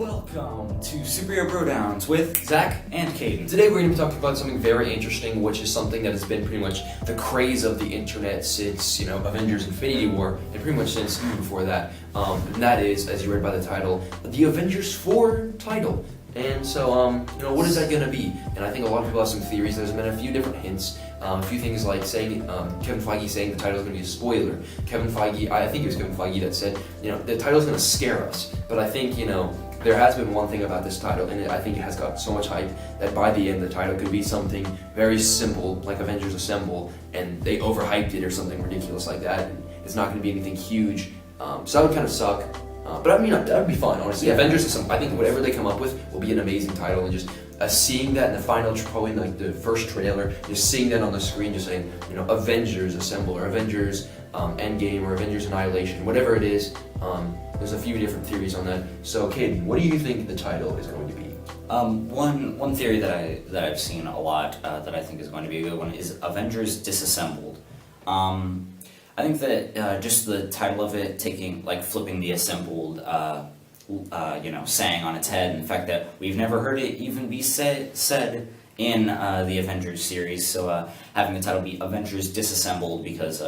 Welcome to Superhero Brodowns with Zach and Cayden. Today we're going to be talking about something very interesting, which is something that has been pretty much the craze of the internet since, Avengers Infinity War, and pretty much since even before that. And that is, as you read by the title, the Avengers 4 title. And so, what is that going to be? And I think a lot of people have some theories. There's been a few different hints. A few things like saying, Kevin Feige saying the title is going to be a spoiler. Kevin Feige, I think it was Kevin Feige that said, the title is going to scare us. But I think, there has been one thing about this title, and I think it has got so much hype that by the end the title could be something very simple, like Avengers Assemble, and they overhyped it or something ridiculous like that. And it's not going to be anything huge. So that would kind of suck. But I mean, that would be fun, honestly. Yeah. Avengers Assemble, I think whatever they come up with will be an amazing title, and just seeing that in the final, probably in like the first trailer, just seeing that on the screen, just saying, Avengers Assemble, or Avengers Endgame, or Avengers Annihilation, whatever it is. There's a few different theories on that. So, Cayden, what do you think the title is going to be? One theory that I've seen a lot that I think is going to be a good one is Avengers Disassembled. I think that just the title of it, flipping the assembled, saying on its head, and the fact that we've never heard it even be said in the Avengers series. So having the title be Avengers Disassembled, because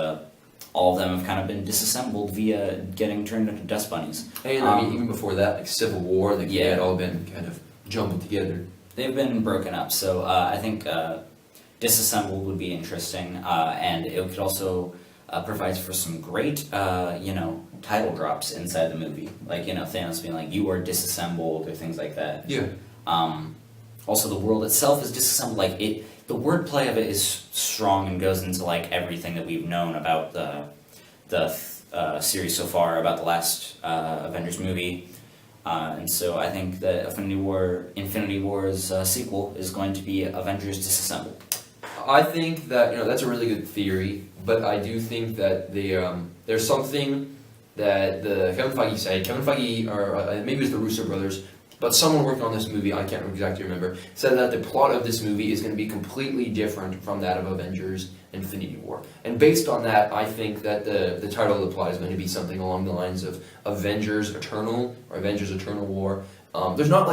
all of them have kind of been disassembled via getting turned into dust bunnies. And I mean, even before that, like Civil War, they had all been kind of jumbled together. They've been broken up, so I think Disassembled would be interesting, and it could also provide for some great, title drops inside the movie. Like, Thanos being like, "You are disassembled," or things like that. Yeah. Also, the world itself is disassembled. Like, the wordplay of it is strong and goes into like everything that we've known about the series so far, about the last Avengers movie, and so I think that Infinity War's sequel is going to be Avengers Disassembled. I think that that's a really good theory, but I do think that there's something that the Kevin Feige said. Kevin Feige, or maybe it was the Russo brothers. But someone working on this movie, I can't exactly remember, said that the plot of this movie is going to be completely different from that of Avengers Infinity War. And based on that, I think that the title of the plot is going to be something along the lines of Avengers Eternal, or Avengers Eternal War. There's not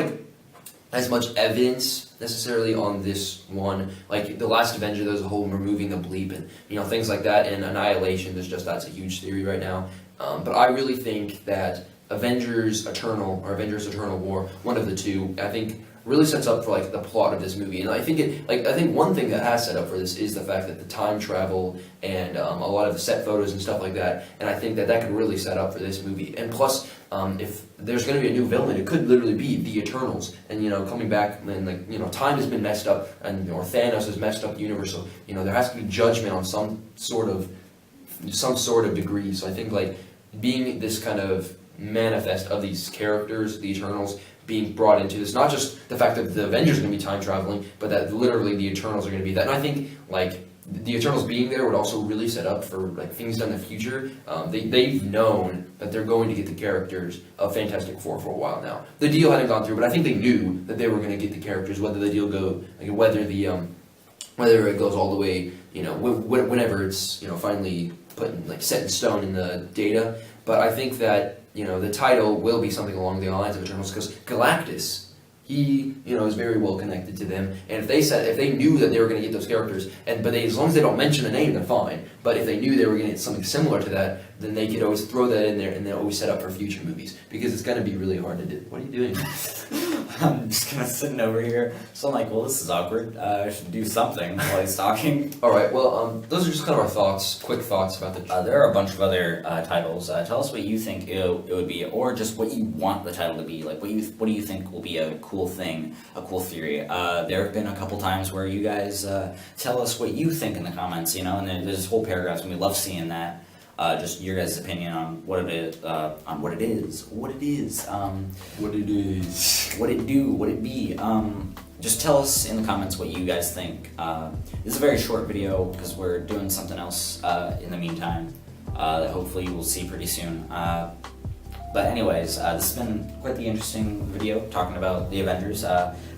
as much evidence necessarily on this one. Like the last Avenger, there's a whole removing the bleep and things like that. And Annihilation, that's a huge theory right now. But I really think that Avengers Eternal or Avengers Eternal War, one of the two, I think really sets up for the plot of this movie. And I think one thing that has set up for this is the fact that the time travel and a lot of the set photos and stuff like that. And I think that could really set up for this movie. And plus, if there's going to be a new villain, it could literally be the Eternals. And coming back and time has been messed up, and or Thanos has messed up the universe. So there has to be judgment on some sort of degree. So I think being this kind of manifest of these characters, the Eternals, being brought into this, not just the fact that the Avengers are going to be time traveling, but that literally the Eternals are going to be that. And I think the Eternals being there would also really set up for things done in the future. They've known that they're going to get the characters of Fantastic Four for a while now. The deal hadn't gone through, but I think they knew that they were going to get the characters, whether the deal whether it goes all the way, whenever it's finally put in, set in stone in the data. But I think that the title will be something along the lines of Eternals, because Galactus, he is very well connected to them, and if they knew that they were going to get those characters, as long as they don't mention a name, they're fine. But if they knew they were going to get something similar to that, then they could always throw that in there, and they'll always set up for future movies, because it's going to be really hard to do. What are you doing? I'm just kind of sitting over here, so I'm like, well, this is awkward. I should do something while he's talking. All right, well, those are just kind of our quick thoughts about the... There are a bunch of other titles. Tell us what you think it would be, or just what you want the title to be. What do you think will be a cool thing, a cool theory? There have been a couple times where you guys tell us what you think in the comments, and there's whole paragraphs, and we love seeing that. Just your guys' opinion on what it is, what it do, what it be. Just tell us in the comments what you guys think. This is a very short video because we're doing something else in the meantime that hopefully you will see pretty soon. But anyways, this has been quite the interesting video talking about the Avengers.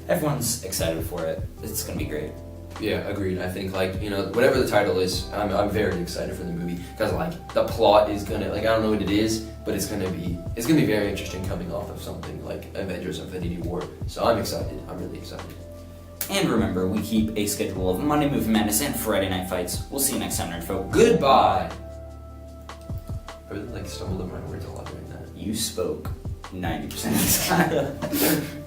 Everyone's excited for it. It's gonna be great. Yeah, agreed. I think like whatever the title is, I'm very excited for the movie because like the plot is gonna like I don't know what it is, but it's gonna be very interesting coming off of something like Avengers: Infinity War. So I'm excited. I'm really excited. And remember, we keep a schedule of Monday Movie Madness and Friday Night Fights. We'll see you next time, nerd folk. Goodbye. I really like stumbled on my words a lot right now. You spoke 90% of the time.